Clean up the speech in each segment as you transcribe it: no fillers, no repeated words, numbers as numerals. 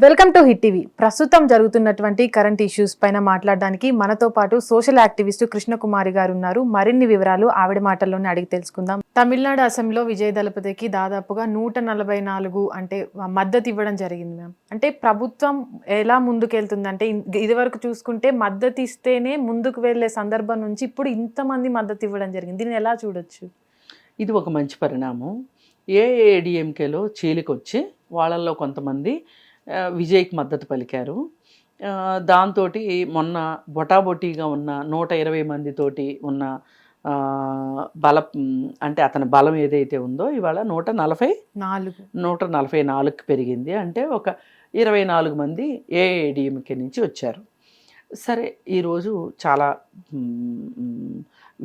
Welcome to hit TV. ప్రస్తుతం జరుగుతున్నటువంటి current issues పైన మాట్లాడడానికి మనతో పాటు సోషల్ యాక్టివిస్ట్ కృష్ణకుమారి గారు ఉన్నారు. మరిన్ని వివరాలు ఆవిడ మాటల్లోనే అడిగి తెలుసుకుందాం. తమిళనాడు అసెంబ్లీలో విజయ్ దళపతికి దాదాపుగా 144 అంటే మద్దతు ఇవ్వడం జరిగింది మ్యామ్. అంటే ప్రభుత్వం ఎలా ముందుకెళ్తుంది అంటే ఇదివరకు చూసుకుంటే మద్దతు ఇస్తేనే ముందుకు వెళ్లే సందర్భం నుంచి ఇప్పుడు ఇంతమంది మద్దతు ఇవ్వడం జరిగింది. దీన్ని ఎలా చూడొచ్చు? ఇది ఒక మంచి పరిణామం. ఏఐఏడిఎంకేలో చీలికొచ్చి వాళ్ళల్లో కొంతమంది విజయ్కి మద్దతు పలికారు. దాంతో మొన్న బొటాబొటీగా ఉన్న 120 మందితోటి ఉన్న అంటే అతని బలం ఏదైతే ఉందో ఇవాళ 144కి పెరిగింది. అంటే ఒక 24 మంది ఏఐఏడిఎంకే నుంచి వచ్చారు. సరే, ఈరోజు చాలా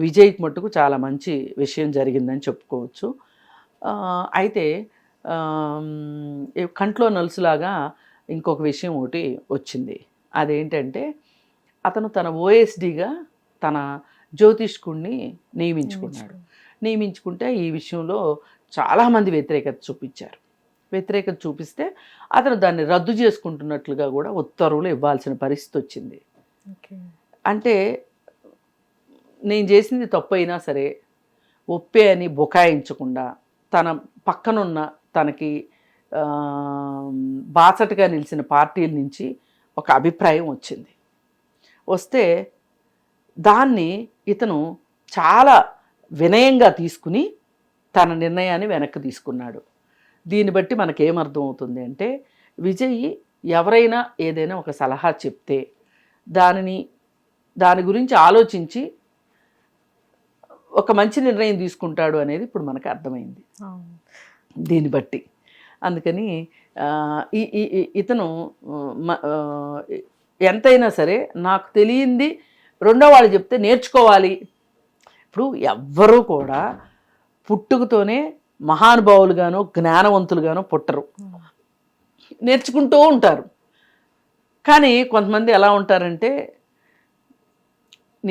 విజయ్కి మట్టుకు చాలా మంచి విషయం జరిగిందని చెప్పుకోవచ్చు. అయితే కంట్లో నలుసులాగా ఇంకొక విషయం ఒకటి వచ్చింది. అదేంటంటే అతను తన ఓఎస్డీగా తన జ్యోతిష్కుడిని నియమించుకుంటే ఈ విషయంలో చాలామంది వ్యతిరేకత చూపిస్తే అతను దాన్ని రద్దు చేసుకుంటున్నట్లుగా కూడా ఉత్తర్వులు ఇవ్వాల్సిన పరిస్థితి వచ్చింది. అంటే నేను చేసింది తప్పు అయినా సరే ఒప్పే అని బుకాయించకుండా తన పక్కనున్న తనకి బాసటగా నిలిచిన పార్టీల నుంచి ఒక అభిప్రాయం వస్తే దాన్ని ఇతను చాలా వినయంగా తీసుకుని తన నిర్ణయాన్ని వెనక్కి తీసుకున్నాడు. దీన్ని బట్టి మనకేమర్థం అవుతుంది అంటే విజయ్ ఎవరైనా ఏదైనా ఒక సలహా చెప్తే దాని గురించి ఆలోచించి ఒక మంచి నిర్ణయం తీసుకుంటాడు అనేది ఇప్పుడు మనకు అర్థమైంది దీన్ని బట్టి. అందుకని ఇతను ఎంతైనా సరే నాకు తెలియంది రెండో వాళ్ళు చెప్తే నేర్చుకోవాలి. ఇప్పుడు ఎవ్వరూ కూడా పుట్టుకతోనే మహానుభావులుగానో జ్ఞానవంతులుగానో పుట్టరు, నేర్చుకుంటూ ఉంటారు. కానీ కొంతమంది ఎలా ఉంటారంటే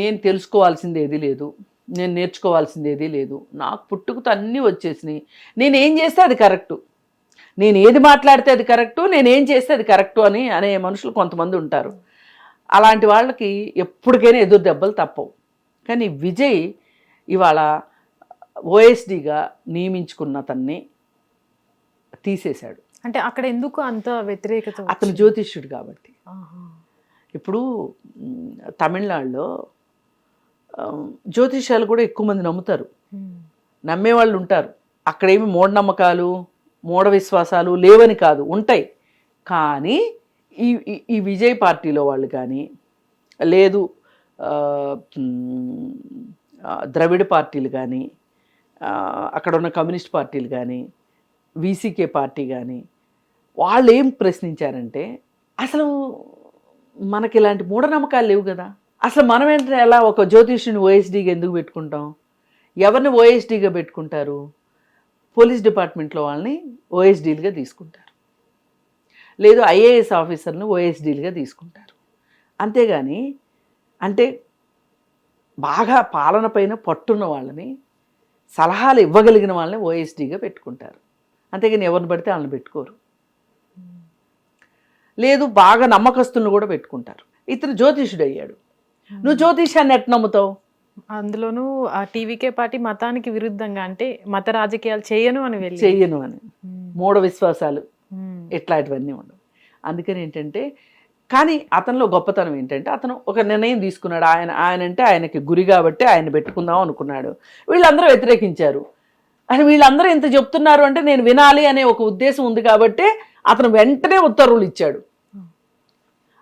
నేను తెలుసుకోవాల్సింది ఏది లేదు, నేను నేర్చుకోవాల్సింది ఏదీ లేదు, నాకు పుట్టుకతో అన్నీ వచ్చేసినాయి, నేనేం చేస్తే అది కరెక్టు, నేను ఏది మాట్లాడితే అది కరెక్టు, నేనేం చేస్తే అది కరెక్టు అనే మనుషులు కొంతమంది ఉంటారు. అలాంటి వాళ్ళకి ఎప్పటికైనా ఎదురు దెబ్బలు తప్పవు. కానీ విజయ్ ఇవాళ ఓఎస్డీగా నియమించుకున్న అతన్ని తీసేశాడు. అంటే అక్కడ ఎందుకు అంత వ్యతిరేకత? అతను జ్యోతిష్యుడు కాబట్టి. ఇప్పుడు తమిళనాడులో జ్యోతిష్యాలు కూడా ఎక్కువ మంది నమ్ముతారు, నమ్మేవాళ్ళు ఉంటారు. అక్కడేమి మూఢనమ్మకాలు మూఢ విశ్వాసాలు లేవని కాదు, ఉంటాయి. కానీ ఈ విజయ్ పార్టీలో వాళ్ళు కానీ లేదు ద్రవిడ పార్టీలు కానీ అక్కడ ఉన్న కమ్యూనిస్ట్ పార్టీలు కానీ వీసీకే పార్టీ కానీ వాళ్ళు ఏం ప్రశ్నించారంటే అసలు మనకి ఇలాంటి మూఢనమ్మకాలు లేవు కదా, అసలు మనం ఏంటంటే ఎలా ఒక జ్యోతిష్యుని ఓఎస్డీగా ఎందుకు పెట్టుకుంటాం? ఎవరిని ఓఎస్డీగా పెట్టుకుంటారు? పోలీస్ డిపార్ట్మెంట్లో వాళ్ళని ఓఎస్డీలుగా తీసుకుంటారు, లేదు ఐఏఎస్ ఆఫీసర్ని ఓఎస్డీలుగా తీసుకుంటారు. అంతేగాని అంటే బాగా పాలన పైన పట్టున్న వాళ్ళని సలహాలు ఇవ్వగలిగిన వాళ్ళని ఓఎస్డీగా పెట్టుకుంటారు. అంతేగాని ఎవరిని పడితే వాళ్ళని పెట్టుకోరు. లేదు బాగా నమ్మకస్తులను కూడా పెట్టుకుంటారు. ఇతను జ్యోతిష్యుడు అయ్యాడు, నువ్వు జ్యోతిష్యాన్ని ఎట్లా నమ్ముతావు? అందులోనూ ఆ టీవీకే పార్టీ మతానికి విరుద్ధంగా అంటే మత రాజకీయాలు చెయ్యను అని మూఢ విశ్వాసాలు ఇట్లాంటివన్నీ ఉండవు. అందుకని ఏంటంటే కానీ అతనిలో గొప్పతనం ఏంటంటే అతను ఒక నిర్ణయం తీసుకున్నాడు. ఆయన అంటే ఆయనకి గురి కాబట్టి ఆయన పెట్టుకుందాం అనుకున్నాడు. వీళ్ళందరూ వ్యతిరేకించారు. అని వీళ్ళందరూ ఇంత చెప్తున్నారు అంటే నేను వినాలి అనే ఒక ఉద్దేశం ఉంది కాబట్టి అతను వెంటనే ఉత్తర్వులు ఇచ్చాడు.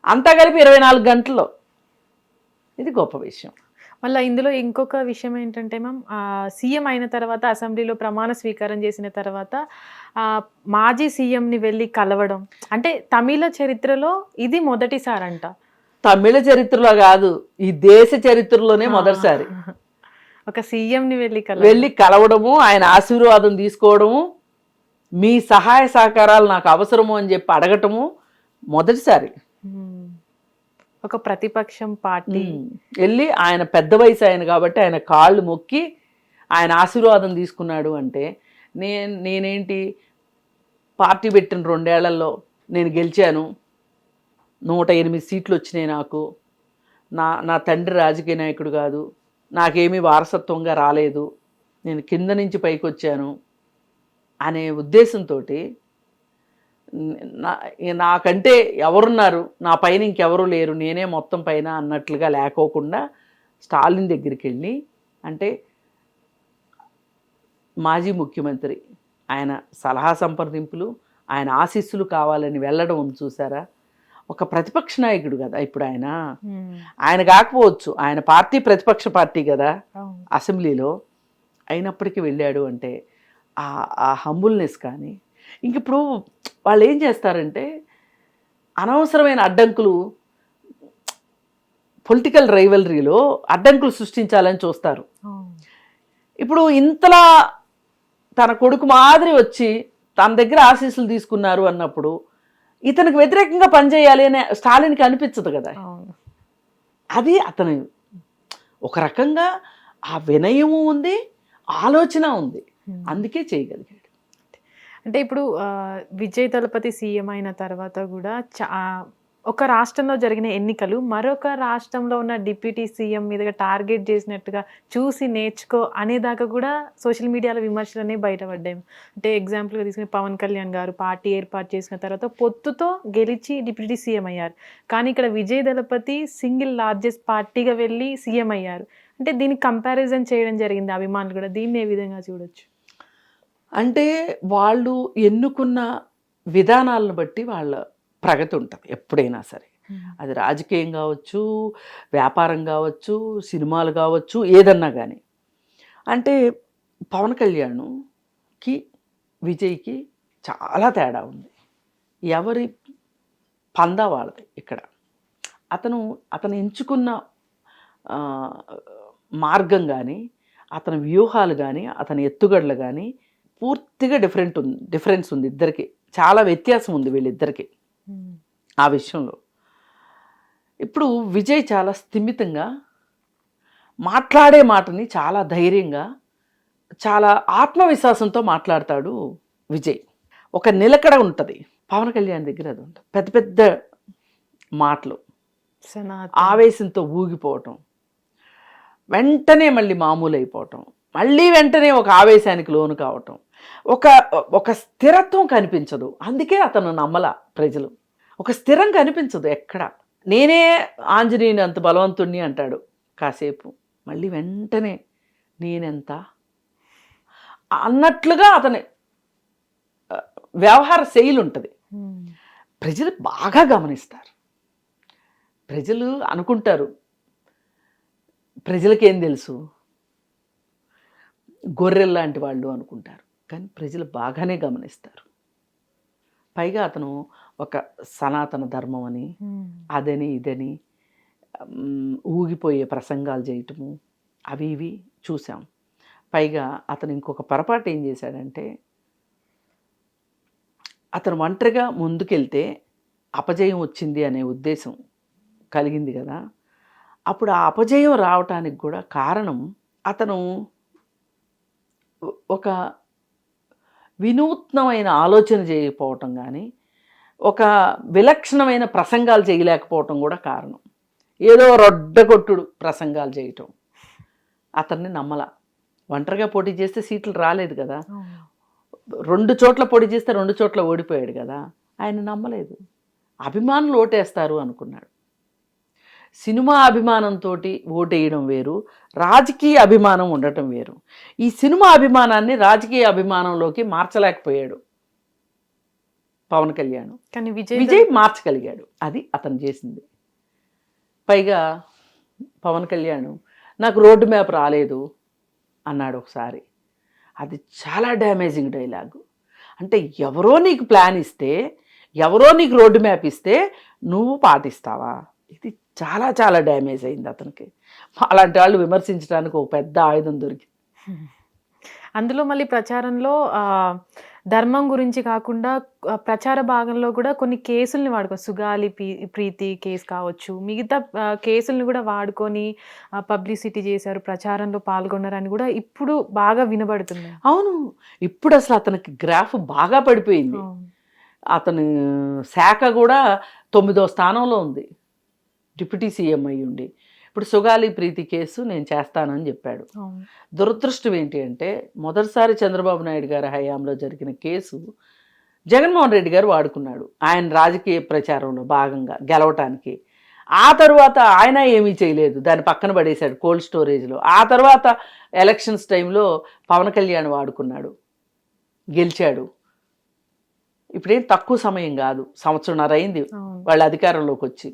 అంతా కలిపి 24 గంటల్లో. ఇది గొప్ప విషయం. మళ్ళీ ఇందులో ఇంకొక విషయం ఏంటంటే మ్యామ్, సీఎం అయిన తర్వాత అసెంబ్లీలో ప్రమాణ స్వీకారం చేసిన తర్వాత మాజీ సీఎంని వెళ్ళి కలవడం అంటే తమిళ చరిత్రలో ఇది మొదటిసారంట. తమిళ చరిత్రలో కాదు, ఈ దేశ చరిత్రలోనే మొదటిసారి ఒక సీఎంని వెళ్ళి కలవడము, ఆయన ఆశీర్వాదం తీసుకోవడము, మీ సహాయ సహకారాలు నాకు అవసరము అని చెప్పి అడగటము మొదటిసారి. ఒక ప్రతిపక్షం పార్టీ వెళ్ళి ఆయన పెద్ద వయసు ఆయన కాబట్టి ఆయన కాళ్ళు మొక్కి ఆయన ఆశీర్వాదం తీసుకున్నాడు అంటే నేనేంటి పార్టీ పెట్టిన 2 ఏళ్లలో నేను గెలిచాను, 108 సీట్లు వచ్చినాయి నాకు, నా తండ్రి రాజకీయ నాయకుడు కాదు, నాకేమీ వారసత్వంగా రాలేదు, నేను కింద నుంచి పైకి వచ్చాను అనే ఉద్దేశంతో నాకంటే ఎవరున్నారు, నా పైన ఇంకెవరు లేరు, నేనే మొత్తం పైన అన్నట్లుగా లేకోకుండా స్టాలిన్ దగ్గరికి వెళ్ళి, అంటే మాజీ ముఖ్యమంత్రి, ఆయన సలహా సంప్రదింపులు, ఆయన ఆశీస్సులు కావాలని వెళ్ళడం ఉంది చూసారా. ఒక ప్రతిపక్ష నాయకుడు కదా ఇప్పుడు ఆయన కాకపోవచ్చు, ఆయన పార్టీ ప్రతిపక్ష పార్టీ కదా అసెంబ్లీలో, అయినప్పటికీ వెళ్ళాడు అంటే ఆ హంబుల్నెస్. కానీ ఇంక ఇప్పుడు వాళ్ళు ఏం చేస్తారంటే అనవసరమైన అడ్డంకులు, పొలిటికల్ రైవలరీలో అడ్డంకులు సృష్టించాలని చూస్తారు. ఇప్పుడు ఇంతలా తన కొడుకు మాదిరి వచ్చి తన దగ్గర ఆశీస్సులు తీసుకున్నారు అన్నప్పుడు ఇతనికి వ్యతిరేకంగా పనిచేయాలి అనే స్టాలిన్కి అనిపించదు కదా. అది అతను ఒక రకంగా ఆ వినయము ఉంది, ఆలోచన ఉంది, అందుకే చేయగలిగాడు. అంటే ఇప్పుడు విజయ్ దళపతి సీఎం అయిన తర్వాత కూడా ఒక రాష్ట్రంలో జరిగిన ఎన్నికలు మరొక రాష్ట్రంలో ఉన్న డిప్యూటీ సీఎం మీదుగా టార్గెట్ చేసినట్టుగా చూసి నేర్చుకో అనేదాకా కూడా సోషల్ మీడియాలో విమర్శలు అనేవి బయటపడ్డాయి. అంటే ఎగ్జాంపుల్గా తీసుకుని పవన్ కళ్యాణ్ గారు పార్టీ ఏర్పాటు చేసిన తర్వాత పొత్తుతో గెలిచి డిప్యూటీ సీఎం అయ్యారు. కానీ ఇక్కడ విజయ్ దళపతి సింగిల్ లార్జెస్ట్ పార్టీగా వెళ్ళి సీఎం అయ్యారు. అంటే దీనికి కంపారిజన్ చేయడం జరిగింది అభిమానులు కూడా. దీన్ని ఏ విధంగా చూడొచ్చు? అంటే వాళ్ళు ఎన్నుకున్న విధానాలను బట్టి వాళ్ళ ప్రగతి ఉంటుంది ఎప్పుడైనా సరే. అది రాజకీయం కావచ్చు, వ్యాపారం కావచ్చు, సినిమాలు కావచ్చు, ఏదన్నా కానీ. అంటే పవన్ కళ్యాణ్కి విజయ్కి చాలా తేడా ఉంది. ఎవరి పందా వాళ్ళది ఇక్కడ. అతను ఎంచుకున్న మార్గం కానీ, అతని వ్యూహాలు కానీ, అతని ఎత్తుగడలు కానీ పూర్తిగా డిఫరెన్స్ ఉంది ఇద్దరికి. చాలా వ్యత్యాసం ఉంది వీళ్ళిద్దరికి ఆ విషయంలో. ఇప్పుడు విజయ్ చాలా స్థిమితంగా మాట్లాడే మాటని చాలా ధైర్యంగా, చాలా ఆత్మవిశ్వాసంతో మాట్లాడతాడు విజయ్. ఒక నిలకడ ఉంటుంది. పవన్ కళ్యాణ్ దగ్గర అది ఉంటుంది. పెద్ద పెద్ద మాటలు, ఆవేశంతో ఊగిపోవటం, వెంటనే మళ్ళీ మామూలు అయిపోవటం, మళ్ళీ వెంటనే ఒక ఆవేశానికి లోను కావటం, ఒక స్థిరత్వం కనిపించదు. అందుకే అతను నమ్మల ప్రజలు. ఒక స్థిరం కనిపించదు ఎక్కడ. నేనే ఆంజనేయుని అంత బలవంతుణ్ణి అంటాడు కాసేపు, మళ్ళీ వెంటనే నేనెంత అన్నట్లుగా అతని వ్యవహార శైలి ఉంటుంది. ప్రజలు బాగా గమనిస్తారు. ప్రజలు అనుకుంటారు ప్రజలకేం తెలుసు, గొర్రెల్లాంటి వాళ్ళు అనుకుంటారు. కానీ ప్రజలు బాగానే గమనిస్తారు. పైగా అతను ఒక సనాతన ధర్మం అని అదని ఇదని ఊగిపోయే ప్రసంగాలు చేయటము అవి ఇవి చూసాం. పైగా అతను ఇంకొక పొరపాటు ఏం చేశాడంటే, అతను ఒంటరిగా ముందుకెళ్తే అపజయం వచ్చింది అనే ఉద్దేశం కలిగింది కదా. అప్పుడు ఆ అపజయం రావటానికి కూడా కారణం అతను ఒక వినూత్నమైన ఆలోచన చేయకపోవటం కానీ, ఒక విలక్షణమైన ప్రసంగాలు చేయలేకపోవటం కూడా కారణం. ఏదో రొడ్డగొట్టుడు ప్రసంగాలు చేయటం. అతన్ని నమ్మల. ఒంటరిగా పోటీ చేస్తే సీట్లు రాలేదు కదా, 2 చోట్ల పోటీ చేస్తే 2 చోట్ల ఓడిపోయాడు కదా. ఆయన నమ్మలేదు. అభిమానులు ఓటేస్తారు అనుకున్నాడు. సినిమా అభిమానంతో ఓటేయడం వేరు, రాజకీయ అభిమానం ఉండటం వేరు. ఈ సినిమా అభిమానాన్ని రాజకీయ అభిమానంలోకి మార్చలేకపోయాడు పవన్ కళ్యాణ్. కానీ విజయ్ మార్చగలిగాడు. అది అతను చేసింది. పైగా పవన్ కళ్యాణ్ నాకు రోడ్డు మ్యాప్ రాలేదు అన్నాడు ఒకసారి. అది చాలా డ్యామేజింగ్ డైలాగు. అంటే ఎవరో నీకు ప్లాన్ ఇస్తే, ఎవరో నీకు రోడ్డు మ్యాప్ ఇస్తే నువ్వు పాటిస్తావా? ఇది చాలా చాలా డ్యామేజ్ అయింది అతనికి. అలాంటి వాళ్ళు విమర్శించడానికి ఒక పెద్ద ఆయుధం దొరికింది. అందులో మళ్ళీ ప్రచారంలో ధర్మం గురించి కాకుండా ప్రచార భాగంలో కూడా కొన్ని కేసుల్ని వాడుకో, సుగాలి ప్రీతి కేసు కావచ్చు, మిగతా కేసుల్ని కూడా వాడుకొని పబ్లిసిటీ చేశారు, ప్రచారంలో పాల్గొన్నారని కూడా ఇప్పుడు బాగా వినబడుతుంది. అవును, ఇప్పుడు అసలు అతనికి గ్రాఫ్ బాగా పడిపోయింది. అతని శాఖ కూడా 9వ స్థానంలో ఉంది, డిప్యూటీ సీఎం అయ్యి ఉండి. ఇప్పుడు సుగాలి ప్రీతి కేసు నేను చేస్తానని చెప్పాడు. దురదృష్టం ఏంటి అంటే మొదటిసారి చంద్రబాబు నాయుడు గారి హయాంలో జరిగిన కేసు జగన్మోహన్ రెడ్డి గారు వాడుకున్నాడు ఆయన రాజకీయ ప్రచారంలో భాగంగా గెలవటానికి. ఆ తర్వాత ఆయన ఏమీ చేయలేదు, దాన్ని పక్కన పడేశాడు కోల్డ్ స్టోరేజ్లో. ఆ తర్వాత ఎలక్షన్స్ టైంలో పవన్ కళ్యాణ్ వాడుకున్నాడు, గెలిచాడు. ఇప్పుడేం తక్కువ సమయం కాదు, సంవత్సరంన్నర అయింది వాళ్ళ అధికారంలోకి వచ్చి.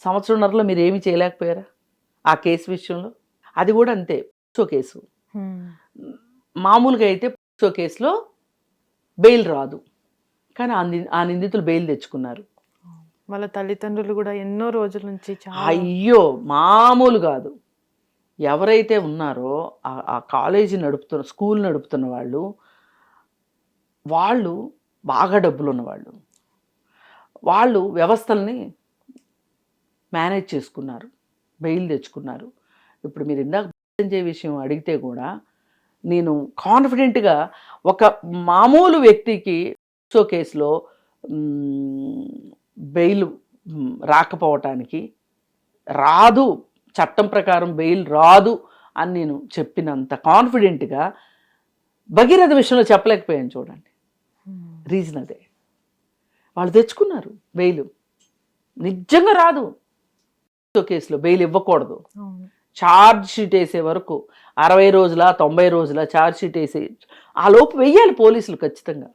సంవత్సరంన్నరలో మీరు ఏమీ చేయలేకపోయారా ఆ కేసు విషయంలో? అది కూడా అంతే, పోక్సో కేసు. మామూలుగా అయితే పోక్సో కేసులో బెయిల్ రాదు, కానీ ఆ నిందితులు బెయిల్ తెచ్చుకున్నారు. వాళ్ళ తల్లిదండ్రులు కూడా ఎన్నో రోజుల నుంచి అయ్యో మామూలు కాదు. ఎవరైతే ఉన్నారో ఆ కాలేజీ నడుపుతున్న స్కూల్ నడుపుతున్న వాళ్ళు బాగా డబ్బులు ఉన్నవాళ్ళు, వాళ్ళు వ్యవస్థల్ని మేనేజ్ చేసుకున్నారు, బెయిల్ తెచ్చుకున్నారు. ఇప్పుడు మీరు ఇందాక సంజయ్ విషయం అడిగితే కూడా నేను కాన్ఫిడెంట్గా ఒక మామూలు వ్యక్తికి పోక్సో కేసులో బెయిల్ రాకపోవటానికి రాదు, చట్టం ప్రకారం బెయిల్ రాదు అని నేను చెప్పినంత కాన్ఫిడెంట్గా భగీరథ విషయంలో చెప్పలేకపోయాను. చూడండి, రీజన్ అదే, వాళ్ళు తెచ్చుకున్నారు బెయిల్. నిజంగా రాదు పోక్సో కేసులో బెయిల్ ఇవ్వకూడదు. ఛార్జ్ షీట్ వేసే వరకు 60 రోజుల 90 రోజుల ఛార్జ్ షీట్ వేసి ఆ లోపు వెయ్యాలి పోలీసులు ఖచ్చితంగా.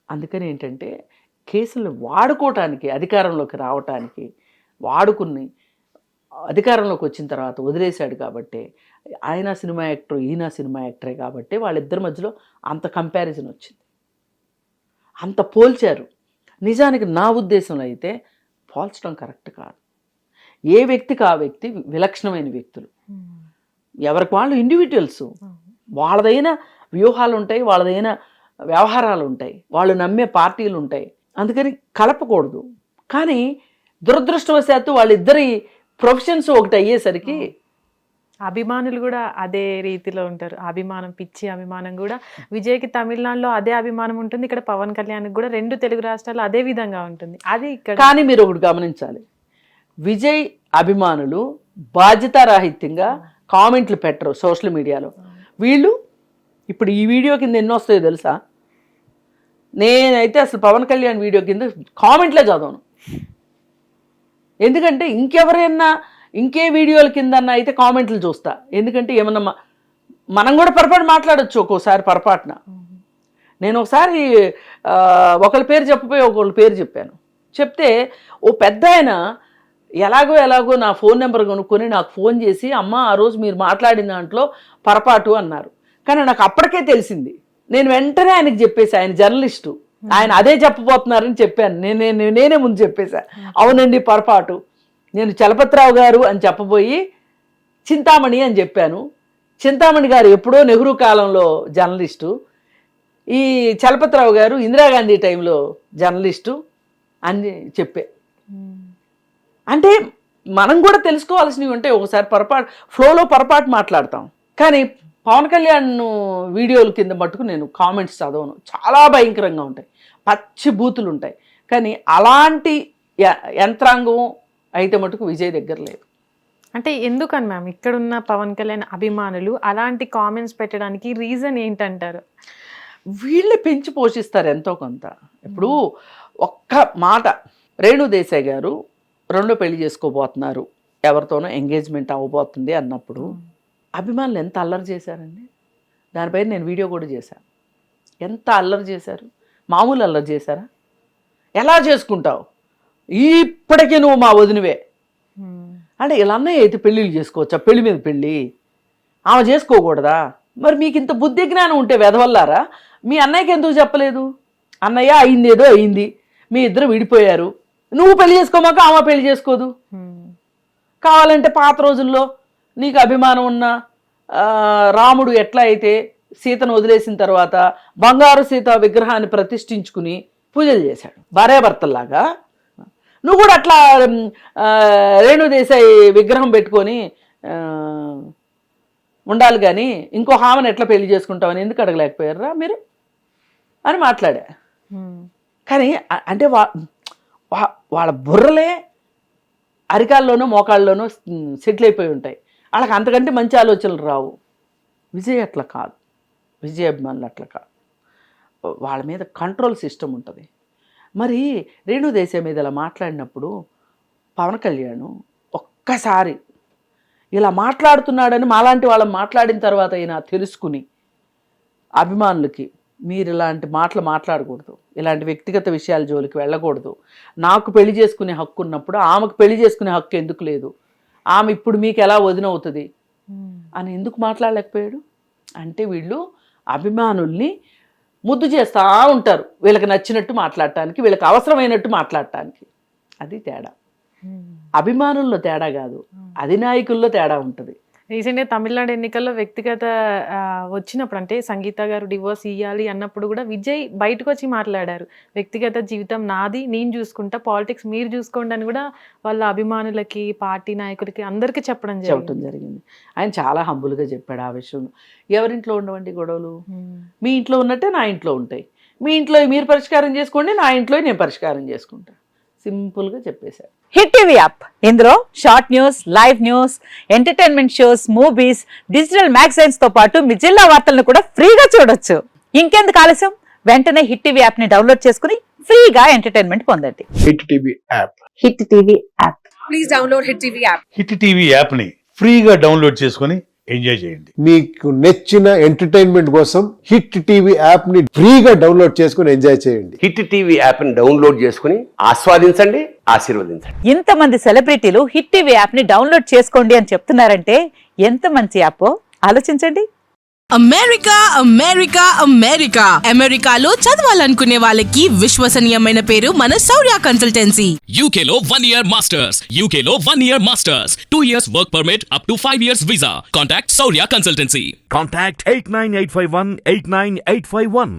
అందుకని ఏంటంటే కేసులను వాడుకోవటానికి, అధికారంలోకి రావటానికి వాడుకుని అధికారంలోకి వచ్చిన తర్వాత వదిలేశాడు కాబట్టి, ఆయన సినిమా యాక్టర్ ఈయన సినిమా యాక్టరే కాబట్టి వాళ్ళిద్దరి మధ్యలో అంత కంపారిజన్ వచ్చింది, అంత పోల్చారు. నిజానికి నా ఉద్దేశంలో అయితే పోల్చడం కరెక్ట్ కాదు. ఏ వ్యక్తికి ఆ వ్యక్తి విలక్షణమైన వ్యక్తులు, ఎవరికి వాళ్ళు ఇండివిజువల్స్, వాళ్ళదైన వ్యూహాలు ఉంటాయి, వాళ్ళదైన వ్యవహారాలు ఉంటాయి, వాళ్ళు నమ్మే పార్టీలు ఉంటాయి. అందుకని కలపకూడదు. కానీ దురదృష్టవశాత్తు వాళ్ళిద్దరి ప్రొఫెషన్స్ ఒకటి అయ్యేసరికి అభిమానులు కూడా అదే రీతిలో ఉంటారు. అభిమానం, పిచ్చి అభిమానం కూడా. విజయ్కి తమిళనాడులో అదే అభిమానం ఉంటుంది, ఇక్కడ పవన్ కళ్యాణ్కి కూడా 2 తెలుగు రాష్ట్రాల్లో అదే విధంగా ఉంటుంది. అది ఇక్కడ. కానీ మీరు ఒకటి గమనించాలి, విజయ్ అభిమానులు బాధ్యతారాహిత్యంగా కామెంట్లు పెట్టరు సోషల్ మీడియాలో. వీళ్ళు ఇప్పుడు ఈ వీడియో కింద ఎన్ని వస్తాయో తెలుసా? నేనైతే అసలు పవన్ కళ్యాణ్ వీడియో కింద కామెంట్లే చదవను. ఎందుకంటే ఇంకెవరైనా ఇంకే వీడియోల కిందన్నా అయితే కామెంట్లు చూస్తా. ఎందుకంటే ఏమన్నా మనం కూడా పొరపాటు మాట్లాడచ్చు ఒక్కోసారి పొరపాటున. నేను ఒకసారి ఒకళ్ళ పేరు చెప్పపోయి ఒకళ్ళ పేరు చెప్పాను. చెప్తే ఓ పెద్ద ఆయన ఎలాగో నా ఫోన్ నెంబర్ కొనుక్కొని నాకు ఫోన్ చేసి, అమ్మ ఆ రోజు మీరు మాట్లాడిన దాంట్లో పొరపాటు అన్నారు. కానీ నాకు అప్పటికే తెలిసింది. నేను వెంటనే ఆయనకి చెప్పేసి, ఆయన జర్నలిస్టు, ఆయన అదే చెప్పబోతున్నారని చెప్పాను. నేనే ముందు చెప్పేశా, అవునండి పొరపాటు, నేను చలపతిరావు గారు అని చెప్పబోయి చింతామణి అని చెప్పాను. చింతామణి గారు ఎప్పుడో నెహ్రూ కాలంలో జర్నలిస్టు, ఈ చలపతిరావు గారు ఇందిరాగాంధీ టైంలో జర్నలిస్టు అని చెప్పే. అంటే మనం కూడా తెలుసుకోవాల్సినవి ఉంటాయి. ఒకసారి ఫ్లోలో పొరపాటు మాట్లాడతాం. కానీ పవన్ కళ్యాణ్ వీడియోల కింద మట్టుకు నేను కామెంట్స్ చదవను, చాలా భయంకరంగా ఉంటాయి, పచ్చి బూతులు ఉంటాయి. కానీ అలాంటి యంత్రాంగం అయితే మటుకు విజయ్ దగ్గర లేదు. అంటే ఎందుకని మ్యామ్ ఇక్కడున్న పవన్ కళ్యాణ్ అభిమానులు అలాంటి కామెంట్స్ పెట్టడానికి రీజన్ ఏంటంటారు? వీళ్ళే పెంచి పోషిస్తారు ఎంతో కొంత. ఇప్పుడు ఒక్క మాట, రేణు దేశాయ్ గారు 2వ పెళ్లి చేసుకోబోతున్నారు, ఎవరితోనో ఎంగేజ్మెంట్ అవ్వబోతుంది అన్నప్పుడు అభిమానులు ఎంత అల్లరి చేశారండి. దానిపైన నేను వీడియో కూడా చేశాను. ఎంత అల్లరి చేశారు, మామూలు అల్లరి చేశారా? ఎలా చేసుకుంటావు, ఇప్పటికీ నువ్వు మా వదినవే అంటే ఇలా అన్నయ్య అయితే పెళ్ళిళ్ళు చేసుకోవచ్చా? పెళ్లి మీద పెళ్ళి ఆమె చేసుకోకూడదా? మరి మీకు ఇంత బుద్ధి జ్ఞానం ఉంటే వెదవల్లారా మీ అన్నయ్యకి ఎందుకు చెప్పలేదు? అన్నయ్య అయిందేదో అయింది, మీ ఇద్దరు విడిపోయారు, నువ్వు పెళ్లి చేసుకోమాక ఆమె పెళ్లి చేసుకోదు. కావాలంటే పాత రోజుల్లో నీకు అభిమానం ఉన్న రాముడు ఎట్లా అయితే సీతను వదిలేసిన తర్వాత బంగారు సీత విగ్రహాన్ని ప్రతిష్ఠించుకుని పూజలు చేశాడు భార్యాభర్తల్లాగా, నువ్వు కూడా అట్లా రేణు దేశాయ్ విగ్రహం పెట్టుకొని ఉండాలి. కానీ ఇంకో హామని ఎట్లా పెళ్లి చేసుకుంటామని ఎందుకు అడగలేకపోయారా మీరు? అని మాట్లాడా. కానీ అంటే వాళ్ళ బుర్రలే అరికాల్లోనో మోకాళ్ళలోనో సెటిల్ అయిపోయి ఉంటాయి. వాళ్ళకి అంతకంటే మంచి ఆలోచనలు రావు. విజయ్ అట్లా కాదు, విజయ్ అభిమానులు అట్లా కాదు. వాళ్ళ మీద కంట్రోల్ సిస్టమ్ ఉంటుంది. మరి రేణు దేశాయ్ మీద ఇలా మాట్లాడినప్పుడు పవన్ కళ్యాణ్ ఒక్కసారి ఇలా మాట్లాడుతున్నాడని మాలాంటి వాళ్ళని మాట్లాడిన తర్వాత అయినా తెలుసుకుని అభిమానులకి మీరు ఇలాంటి మాటలు మాట్లాడకూడదు, ఇలాంటి వ్యక్తిగత విషయాల జోలికి వెళ్ళకూడదు, నాకు పెళ్లి చేసుకునే హక్కు ఉన్నప్పుడు ఆమెకు పెళ్లి చేసుకునే హక్కు ఎందుకు లేదు, ఆమె ఇప్పుడు మీకు ఎలా వదినవుతుంది అని ఎందుకు మాట్లాడలేకపోయాడు? అంటే వీళ్ళు అభిమానుల్ని ముద్దు చేస్తూ ఉంటారు, వీళ్ళకి నచ్చినట్టు మాట్లాడటానికి, వీళ్ళకి అవసరమైనట్టు మాట్లాడటానికి. అది తేడా. అభిమానుల్లో తేడా కాదు, అధినాయకుల్లో తేడా ఉంటుంది. రీసెంట్గా తమిళనాడు ఎన్నికల్లో వ్యక్తిగత వచ్చినప్పుడు, అంటే సంగీత గారు డివోర్స్ ఇవ్వాలి అన్నప్పుడు కూడా విజయ్ బయటకు వచ్చి మాట్లాడారు, వ్యక్తిగత జీవితం నాది, నేను చూసుకుంటా, పాలిటిక్స్ మీరు చూసుకోండి అని కూడా వాళ్ళ అభిమానులకి, పార్టీ నాయకులకి అందరికీ చెప్పడం జరిగింది. ఆయన చాలా హంబుల్గా చెప్పాడు ఆ విషయంలో. ఎవరింట్లో ఉండవండి గొడవలు? మీ ఇంట్లో ఉన్నట్టే నా ఇంట్లో ఉంటాయి. మీ ఇంట్లో మీరు పరిష్కారం చేసుకోండి, నా ఇంట్లో నేను పరిష్కారం చేసుకుంటా. సింపుల్గా చెప్పేశారు. హిట్ టీవీ యాప్, ఇందులో short news, live news, entertainment shows, movies, digital magazines తో పాటు మీ జిల్లా వార్తలను కూడా ఫ్రీగా చూడొచ్చు. ఇంకెందుకు ఆలస్యం, వెంటనే హిట్ టీవీ యాప్ ని డౌన్లోడ్ చేసుకుని ఫ్రీగా ఎంటర్టైన్మెంట్ పొందండి. Hit TV app, hit TV app, please download hit TV app. Hit TV app ని ఫ్రీగా డౌన్లోడ్ చేసుకొని ఎంజాయ్ చేయండి. మీకు నచ్చిన ఎంటర్టైన్మెంట్ కోసం హిట్ టీవీ యాప్ ని ఫ్రీగా డౌన్లోడ్ చేసుకుని ఎంజాయ్ చేయండి. హిట్ టీవీ యాప్ ని డౌన్లోడ్ చేసుకుని ఆస్వాదించండి, ఆశీర్వదించండి. ఇంతమంది సెలబ్రిటీలు హిట్ టీవీ యాప్ ని డౌన్లోడ్ చేసుకోండి అని చెప్తున్నారంటే ఎంత మంచి యాప్ ఆలోచించండి. అమెరికా అమెరికా అమెరికా అమెరికాలో చదవాలనుకునే వాళ్ళకి విశ్వసనీయమైన పేరు మన శౌర్య కన్సల్టెన్సీ. UK లో 1 year masters, UK లో 1 year masters, 2 years work permit up to 5 years visa. Contact Saurya Consultancy. Contact 89851 89851.